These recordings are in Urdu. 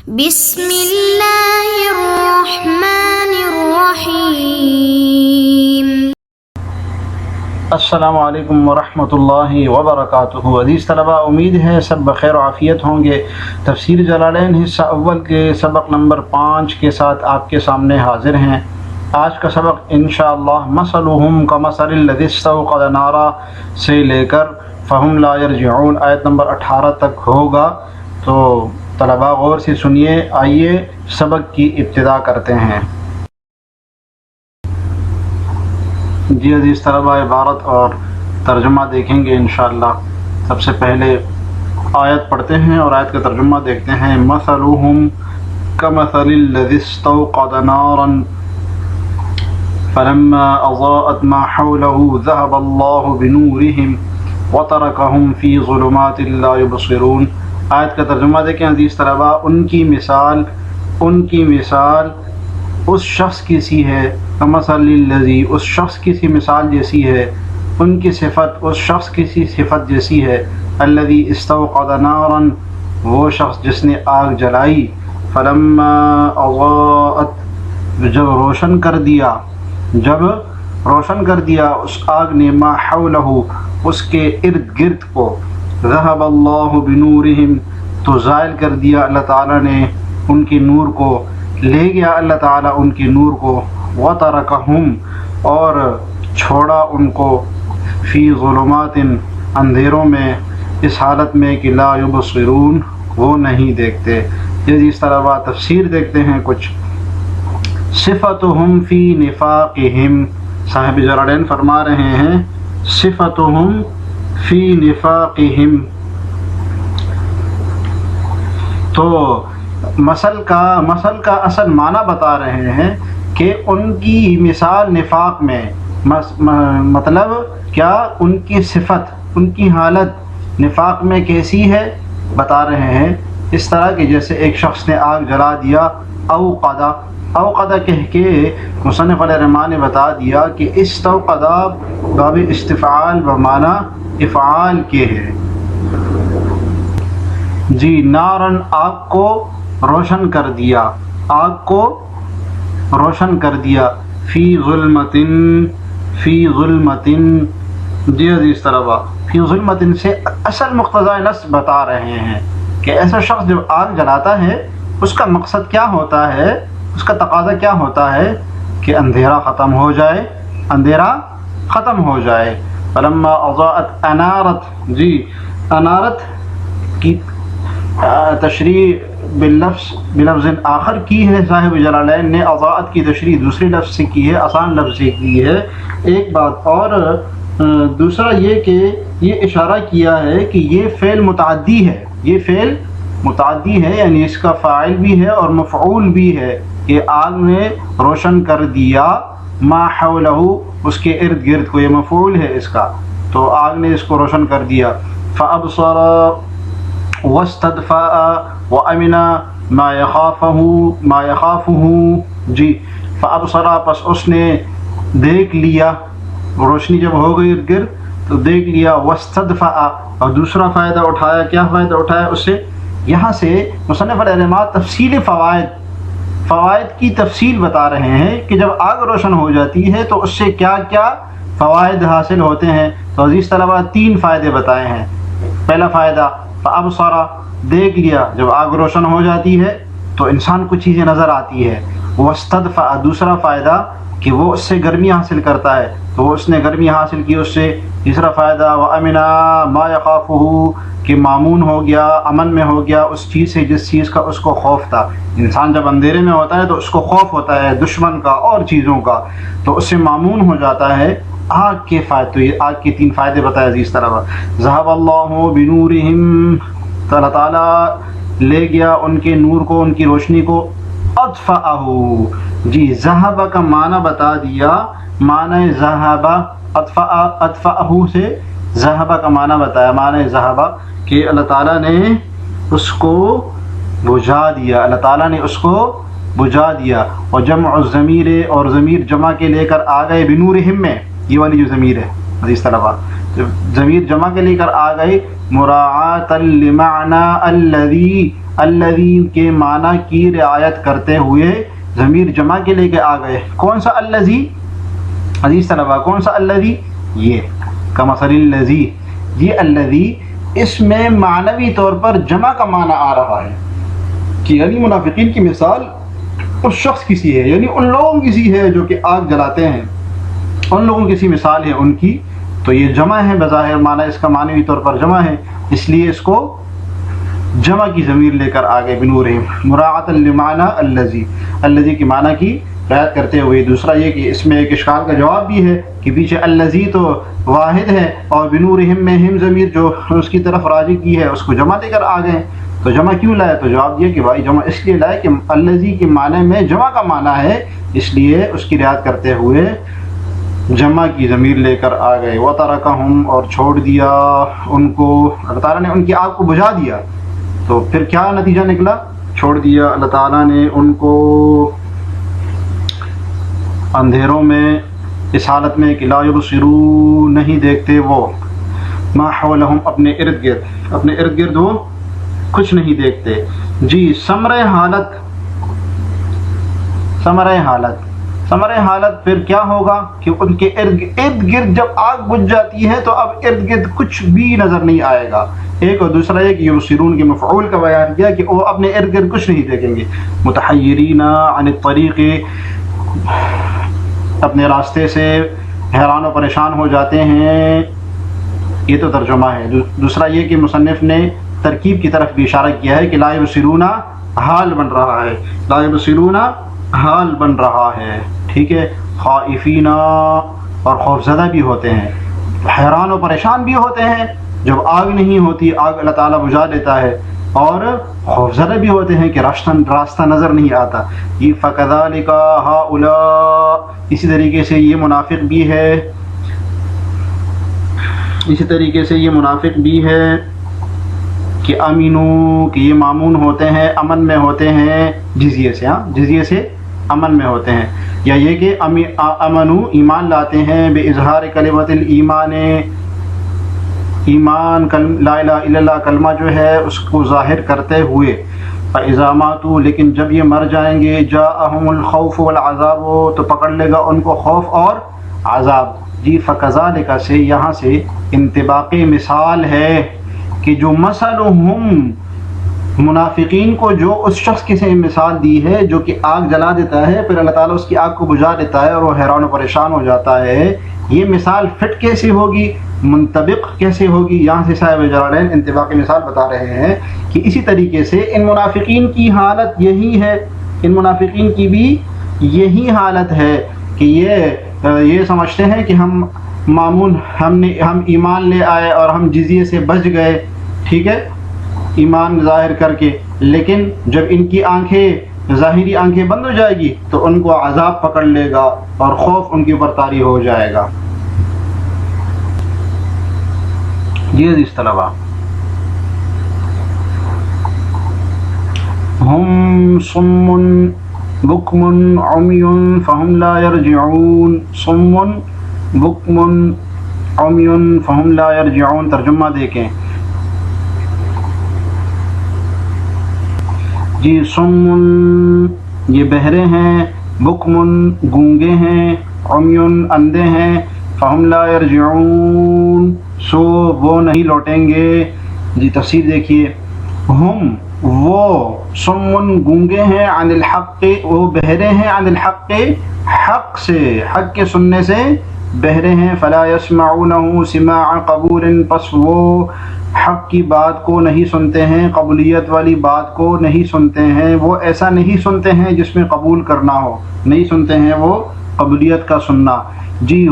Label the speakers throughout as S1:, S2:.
S1: بسم اللہ الرحمن الرحیم۔
S2: السلام علیکم ورحمۃ اللہ وبرکاتہ۔ عزیز طلباء، امید ہے سب بخیر و عافیت ہوں گے۔ تفسیر جلالین حصہ اول کے سبق نمبر 5 کے ساتھ آپ کے سامنے حاضر ہیں۔ آج کا سبق انشاءاللہ مثلہم کمثل الذی استوقد نارا سے لے کر فہم لا یرجعون آیت نمبر 18 تک ہوگا۔ تو طلباء غور سے سنیے، آئیے سبق کی ابتدا کرتے ہیں۔ جی عزیز طلباء، عبارت اور ترجمہ دیکھیں گے انشاءاللہ۔ سب سے پہلے آیت پڑھتے ہیں اور آیت کا ترجمہ دیکھتے ہیں۔ مثلہم کمثل الذی استوقد نارا فلما اضاءت ما حوله ذهب الله بنورهم وتركهم في ظلمات لا يبصرون۔ آیت کا ترجمہ دیکھیں عزیز طلباء۔ ان کی مثال اس شخص کی سی ہے، کمثل الذی، اس شخص کی سی مثال جیسی ہے، ان کی صفت اس شخص کی سی صفت جیسی ہے، الذی استوقد نارا، وہ شخص جس نے آگ جلائی، فلما اضاءت، جب روشن کر دیا اس آگ نے، ما حولہ، اس کے ارد گرد کو، ذہب اللہ بنورہم، تو زائل کر دیا اللہ تعالیٰ نے ان کے نور کو، لے گیا اللہ تعالیٰ ان کے نور کو، وترکہم، اور چھوڑا ان کو، فی ظلمات، اندھیروں میں، اس حالت میں کہ لا یبصرون، وہ نہیں دیکھتے۔ یہ اس طرح تفسیر دیکھتے ہیں کچھ۔ صفتہم فی نفاقہم، صاحب جلالین فرما رہے ہیں صفتہم فی نفاقہم، تو مثل کا اصل معنی بتا رہے ہیں کہ ان کی مثال نفاق میں، مطلب کیا، ان کی صفت، ان کی حالت نفاق میں کیسی ہے بتا رہے ہیں۔ اس طرح کہ جیسے ایک شخص نے آگ جلا دیا، اوقدہ کہہ کے مصنف علیہ الرحمٰن نے بتا دیا کہ استوقدہ باب استفعال بمعنی افعال کے ہے۔ جی، نارن، آگ کو روشن کر دیا، فی ظلمتن، جی عزیز طلباء، فی ظلمتن سے اصل مقتضى نص بتا رہے ہیں کہ ایسا شخص جب آگ جلاتا ہے اس کا مقصد کیا ہوتا ہے، اس کا تقاضا کیا ہوتا ہے کہ اندھیرا ختم ہو جائے۔ فلما اضاءت، انارت، جی انارت کی تشریح بلفظ آخر کی ہے صاحب جلالین نے، اضاءت کی تشریح دوسری لفظ سے کی ہے، آسان لفظ سے کی ہے۔ ایک بات اور دوسرا یہ کہ یہ اشارہ کیا ہے کہ یہ فعل متعدی ہے، یعنی اس کا فاعل بھی ہے اور مفعول بھی ہے کہ آگ نے روشن کر دیا، ما حولہ، اس کے ارد گرد کو، یہ مفعول ہے اس کا، تو آگ نے اس کو روشن کر دیا۔ فابصر واستدفأ وامن ما یخافہ، جی فابصر، پس اس نے دیکھ لیا، روشنی جب ہو گئی ارد گرد تو دیکھ لیا، واستدفأ، اور دوسرا فائدہ اٹھایا، کیا فائدہ اٹھایا اس سے؟ یہاں سے مصنف علیہ الرحمٰن تفصیل فوائد کی تفصیل بتا رہے ہیں کہ جب آگ روشن ہو جاتی ہے تو اس سے کیا کیا فوائد حاصل ہوتے ہیں۔ تو عزیز طلباء 3 فائدے بتائے ہیں۔ پہلا فائدہ، فابصر، دیکھ لیا، جب آگ روشن ہو جاتی ہے تو انسان کو چیزیں نظر آتی ہے۔ واستدفأ، دوسرا فائدہ کہ وہ اس سے گرمی حاصل کرتا ہے، تو اس نے گرمی حاصل کی اس سے۔ تیسرا فائدہ، وامن ما یخافہ، کہ مامون ہو گیا، امن میں ہو گیا اس چیز سے جس چیز کا اس کو خوف تھا۔ انسان جب اندھیرے میں ہوتا ہے تو اس کو خوف ہوتا ہے دشمن کا اور چیزوں کا، تو اس سے مامون ہو جاتا ہے۔ آگ کے فائدے، تو یہ آگ کے 3 فائدے بتائے عزیز طلباء۔ ذہب اللہ بنورہم، اللہ تعالیٰ لے گیا ان کے نور کو، ان کی روشنی کو، اطفأہ، جی ذہب کا معنی بتا دیا، معنی ذہب، اطفأہ سے ذہب کا معنی بتایا، معنی ذہب کہ اللہ تعالیٰ نے اس کو بجھا دیا، اور جمع الضمیر، اور ضمیر جمع کے لے کر آ گئے، بنورہم میں، یہ والی جو ضمیر ہے عزیز طلباء، ضمیر جمع کے لے کر آ گئی، مراعاۃ لمعنی الذی کے معنی کی رعایت کرتے ہوئے ضمیر جمع کے لے کے آ گئے. کون سا الذی عزیز طلبہ؟ کون سا الذی؟ یہ کمثل الذی. یہ الذی اس میں معنوی طور پر جمع کا معنی آ رہا ہے کہ یعنی منافقین کی مثال اس شخص کی سی ہے، یعنی ان لوگوں کی سی ہے جو کہ آگ جلاتے ہیں، ان لوگوں کی سی مثال ہے ان کی. تو یہ جمع ہے بظاہر معنی، اس کا معنوی طور پر جمع ہے، اس لیے اس کو جمع کی ضمیر لے کر آگے بنورہم مراعاۃ لمعنی الذی، الذی کی معنی کی رعایت کرتے ہوئے. دوسرا یہ کہ اس میں ایک اشکال کا جواب بھی ہے کہ پیچھے الذی تو واحد ہے اور بنورہم میں ہم ضمیر جو اس کی طرف راجع کی ہے اس کو جمع دے کر آ گئے. تو جمع کیوں لائے؟ تو جواب دیا کہ بھائی جمع اس لیے لائے کہ الذی کے معنی میں جمع کا معنی ہے، اس لیے اس کی رعایت کرتے ہوئے جمع کی ضمیر لے کر آ گئے. وَتَرَكَهُمْ اور چھوڑ دیا ان کو، اللہ تعالیٰ نے ان کی آگ کو بجھا دیا. تو پھر کیا نتیجہ نکلا؟ چھوڑ دیا اللہ تعالیٰ نے ان کو اندھیروں میں، اس حالت میں کہ لا یبصرون نہیں دیکھتے وہ، ما حولہم اپنے ارد گرد، اپنے ارد گرد وہ کچھ نہیں دیکھتے. جی ثمرۂ حالت پھر کیا ہوگا کہ ان کے ارد گرد جب آگ بجھ جاتی ہے تو اب ارد گرد کچھ بھی نظر نہیں آئے گا. ایک اور دوسرا یہ کہ یبصرون کے مفعول کا بیان کیا کہ وہ اپنے ارد گرد کچھ نہیں دیکھیں گے. متحیرین عن الطریق، اپنے راستے سے حیران و پریشان ہو جاتے ہیں، یہ تو ترجمہ ہے. دوسرا یہ کہ مصنف نے ترکیب کی طرف بھی اشارہ کیا ہے کہ لا یبصرون حال بن رہا ہے، لا یبصرون حال بن رہا ہے. ٹھیک ہے. خائفین اور خوفزدہ بھی ہوتے ہیں، حیران و پریشان بھی ہوتے ہیں. جب آگ نہیں ہوتی، آگ اللہ تعالیٰ بجھا دیتا ہے، اور خوفزدہ بھی ہوتے ہیں کہ راستہ نظر نہیں آتا. یہ فَكَذَلِكَ هَؤُلَاء، اسی طریقے سے یہ منافق بھی ہے، اسی طریقے سے یہ منافق بھی ہے کہ امینو، کہ یہ مامون ہوتے ہیں، امن میں ہوتے ہیں جزیے سے، جزیے سے امن میں ہوتے ہیں. یا یہ کہ امنو ایمان لاتے ہیں، بے اظہار کلمۃ الایمان، ایمان لا الہ الا اللہ کلمہ جو ہے اس کو ظاہر کرتے ہوئے. فَإِذَا مَاتُوا، لیکن جب یہ مر جائیں گے، جاءہم الخوف والعذاب، تو پکڑ لے گا ان کو خوف اور عذاب. جی فَكَذَلِكَ سے یہاں سے انطباق مثال ہے کہ جو مثلہم منافقین کو جو اس شخص کی سے مثال دی ہے جو کہ آگ جلا دیتا ہے، پھر اللہ تعالیٰ اس کی آگ کو بجھا دیتا ہے اور وہ حیران و پریشان ہو جاتا ہے. یہ مثال فٹ کیسے ہوگی، منطبق کیسے ہوگی؟ یہاں سے صاحب جلالین انطباق مثال بتا رہے ہیں کہ اسی طریقے سے ان منافقین کی حالت یہی ہے، ان منافقین کی بھی یہی حالت ہے کہ یہ سمجھتے ہیں کہ ہم مامون، ہم ایمان لے آئے اور ہم جزیے سے بچ گئے، ٹھیک ہے، ایمان ظاہر کر کے. لیکن جب ان کی آنکھیں، ظاہری آنکھیں بند ہو جائے گی تو ان کو عذاب پکڑ لے گا اور خوف ان کے اوپر طاری ہو جائے گا. جی عزیز طلبہ، ہم صم بکم عمی فہم لا یرجعون. صم بکم عمی فہم لا یرجعون. ترجمہ دیکھیں. جی صم یہ بہرے ہیں، بکم گونگے ہیں، عمی اندھے ہیں، فہم لا یرجعون سو وہ نہیں لوٹیں گے. جی تفسیر دیکھیے. ہم وہ صم گونگے ہیں، عن الحق وہ بہرے ہیں، عن الحق حق سے، حق کے سننے سے بہرے ہیں. فلا یسمعونہ سماع قبول، پس وہ حق کی بات کو نہیں سنتے ہیں، قبولیت والی بات کو نہیں سنتے ہیں. وہ ایسا نہیں سنتے ہیں جس میں قبول کرنا ہو، نہیں سنتے ہیں وہ قبولیت کا سننا. جی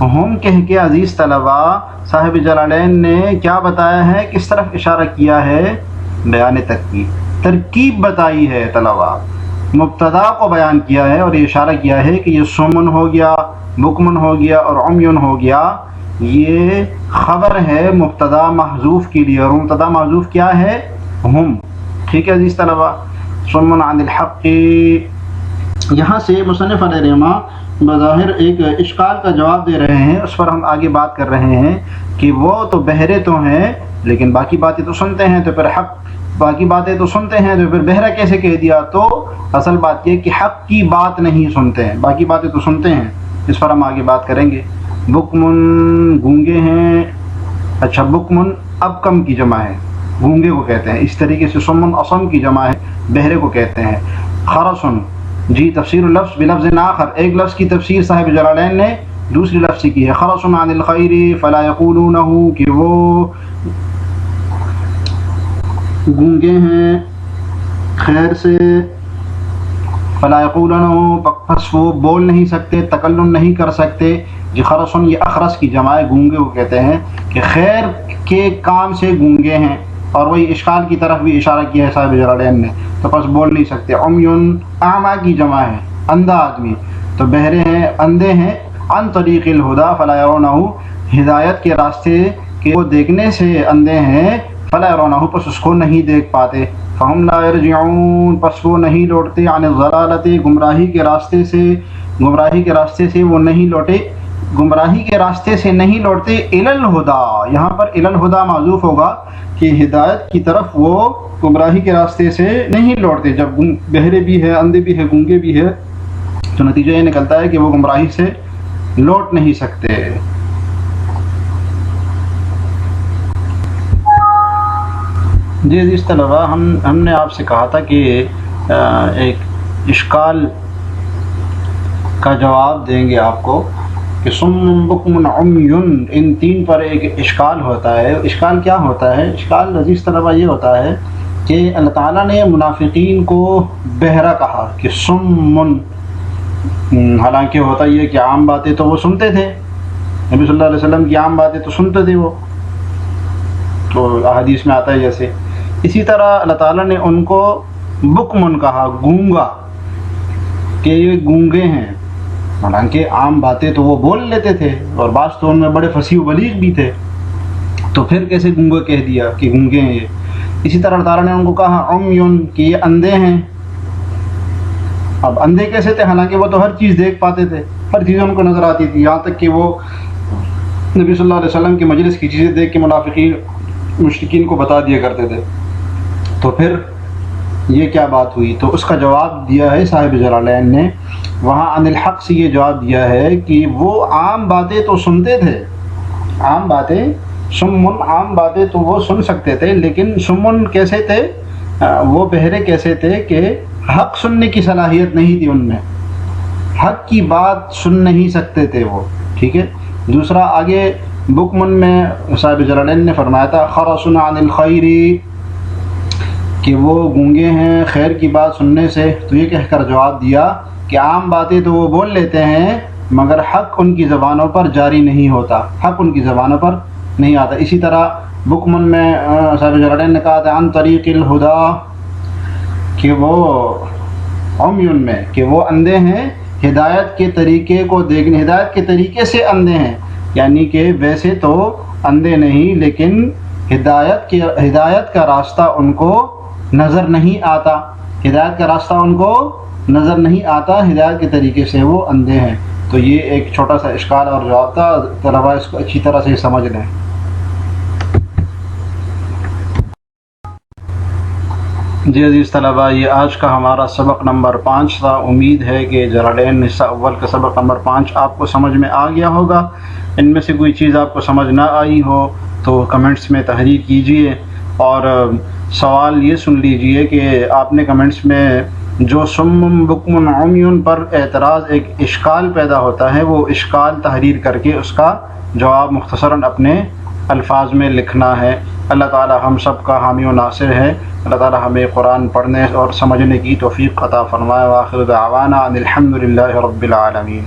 S2: ہم کہہ کے عزیز طلبہ صاحب جلالین نے کیا بتایا ہے، کس طرف اشارہ کیا ہے؟ بیان ترکیب بتائی ہے طلبہ، مبتدا کو بیان کیا ہے اور یہ اشارہ کیا ہے کہ یہ سمن ہو گیا، بکمن ہو گیا اور عمیون ہو گیا، یہ خبر ہے مبتدا محذوف کے لیے، اور مبتدا محذوف کیا ہے؟ ہم. ٹھیک ہے عزیز طلبہ. سمن عن الحق، یہاں سے مصنف علیہ رحمہ بظاہر ایک اشکال کا جواب دے رہے ہیں، اس پر ہم آگے بات کر رہے ہیں کہ وہ تو بہرے تو ہیں لیکن باقی باتیں تو سنتے ہیں، تو پھر حق باقی باتیں تو سنتے ہیں، تو پھر بہرا کیسے کہہ دیا؟ تو اصل بات یہ کہ حق کی بات نہیں سنتے ہیں، باقی باتیں تو سنتے ہیں، اس پر ہم آگے بات کریں گے۔ بکمن گونگے ہیں، اچھا بکمن ابکم کی جمع ہے، گونگے کو کہتے ہیں، اس طریقے سے سمن اصم کی جمع ہے، بہرے کو کہتے ہیں۔ خرسن جی تفسیر اللفظ بلفظ آخر، ایک لفظ کی تفسیر صاحب جلالین نے دوسری لفظ سے کی ہے۔ خرسن عن الخیر فلا یقولونہ، کہ وہ گونگے ہیں خیر سے، فلا یقولونہ پس وہ بول نہیں سکتے، تکلم نہیں کر سکتے۔ جی خرسن یہ اخرس کی جمع ہے، گونگے کو کہتے ہیں کہ خیر کے کام سے گونگے ہیں، اور وہی اشکال کی طرف بھی اشارہ کیا ہے صاحب جلالین نے، تو پس بول نہیں سکتے۔ عمیٌ اعمیٰ کی جمع ہے، اندھا آدمی، تو بہرے ہیں، اندھے ہیں۔ عن طریق الہدیٰ فلا یرونہ، ہدایت کے راستے کے وہ دیکھنے سے اندھے ہیں، فلا یرونہ پس اس کو نہیں دیکھ پاتے۔ فہم لا یرجعون پس وہ نہیں لوٹتے، عن الضلالۃ گمراہی کے راستے سے، گمراہی کے راستے سے وہ نہیں لوٹے، گمراہی کے راستے سے نہیں لوٹتے۔ الی الہدیٰ، یہاں پر الی الہدیٰ معذوف ہوگا کہ ہدایت کی طرف وہ گمراہی کے راستے سے نہیں لوٹتے۔ جب بہرے بھی ہے، اندھے بھی ہے، گونگے بھی ہے، تو نتیجہ یہ نکلتا ہے کہ وہ گمراہی سے لوٹ نہیں سکتے۔ جی عزیز طلباء، ہم نے آپ سے کہا تھا کہ ایک اشکال کا جواب دیں گے آپ کو کہ صم بکم عمی، ان تین پر ایک اشکال ہوتا ہے۔ اشکال کیا ہوتا ہے؟ اشکال عزیز طلباء یہ ہوتا ہے کہ اللہ تعالیٰ نے منافقین کو بہرا کہا کہ صم، حالانکہ ہوتا یہ کہ عام باتیں تو وہ سنتے تھے، نبی صلی اللہ علیہ وسلم کی عام باتیں تو سنتے تھے وہ، تو احادیث میں آتا ہے جیسے۔ اسی طرح اللہ تعالیٰ نے ان کو بکمن کہا، گونگا، کہ یہ گونگے ہیں، حالانکہ عام باتیں تو وہ بول لیتے تھے، اور بعض تو ان میں بڑے فصیح و بلیغ بھی تھے، تو پھر کیسے گونگا کہہ دیا کہ گونگے ہیں یہ۔ اسی طرح اللہ تعالیٰ نے ان کو کہا عمیٌ، کہ یہ اندھے ہیں۔ اب اندھے کیسے تھے؟ حالانکہ وہ تو ہر چیز دیکھ پاتے تھے، ہر چیز ان کو نظر آتی تھی، یہاں تک کہ وہ نبی صلی اللہ علیہ وسلم کی مجلس کی چیزیں دیکھ کے منافقین مشرکین کو بتا دیا کرتے تھے۔ تو پھر یہ کیا بات ہوئی؟ تو اس کا جواب دیا ہے صاحب جلالین نے، وہاں عن الحق سے یہ جواب دیا ہے کہ وہ عام باتیں تو سنتے تھے، عام باتیں، سمن، عام باتیں تو وہ سن سکتے تھے، لیکن سمن کیسے تھے؟ وہ بہرے کیسے تھے کہ حق سننے کی صلاحیت نہیں تھی ان میں، حق کی بات سن نہیں سکتے تھے وہ، ٹھیک ہے۔ دوسرا آگے بکمن میں صاحب جلالین نے فرمایا تھا خرسن عن الخیر، کہ وہ گونگے ہیں خیر کی بات سننے سے، تو یہ کہہ کر جواب دیا کہ عام باتیں تو وہ بول لیتے ہیں مگر حق ان کی زبانوں پر جاری نہیں ہوتا، حق ان کی زبانوں پر نہیں آتا۔ اسی طرح بکمن میں صاحب جلالین نے کہا تھا عن طریق الہدیٰ، کہ وہ عمیٌ میں، کہ وہ اندھے ہیں ہدایت کے طریقے کو دیکھنے، ہدایت کے طریقے سے اندھے ہیں، یعنی کہ ویسے تو اندھے نہیں، لیکن ہدایت کا راستہ ان کو نظر نہیں آتا، ہدایت کا راستہ ان کو نظر نہیں آتا، ہدایت کے طریقے سے وہ اندھے ہیں۔ تو یہ ایک چھوٹا سا اشکال اور جواب تھا، طلباء اس کو اچھی طرح سے سمجھ لیں۔ جی عزیز طلباء، یہ آج کا ہمارا سبق نمبر 5 تھا۔ امید ہے کہ جلالین حصہ اول کا سبق نمبر 5 آپ کو سمجھ میں آ گیا ہوگا۔ ان میں سے کوئی چیز آپ کو سمجھ نہ آئی ہو تو کمنٹس میں تحریر کیجئے، اور سوال یہ سن لیجئے کہ آپ نے کمنٹس میں جو سم بکم عمیٌ پر اعتراض، ایک اشکال پیدا ہوتا ہے، وہ اشکال تحریر کر کے اس کا جواب مختصراً اپنے الفاظ میں لکھنا ہے۔ اللہ تعالی ہم سب کا حامی و ناصر ہے۔ اللہ تعالی ہمیں قرآن پڑھنے اور سمجھنے کی توفیق عطا فرمائے۔ وآخر دعوانا ان الحمد للہ رب العالمین۔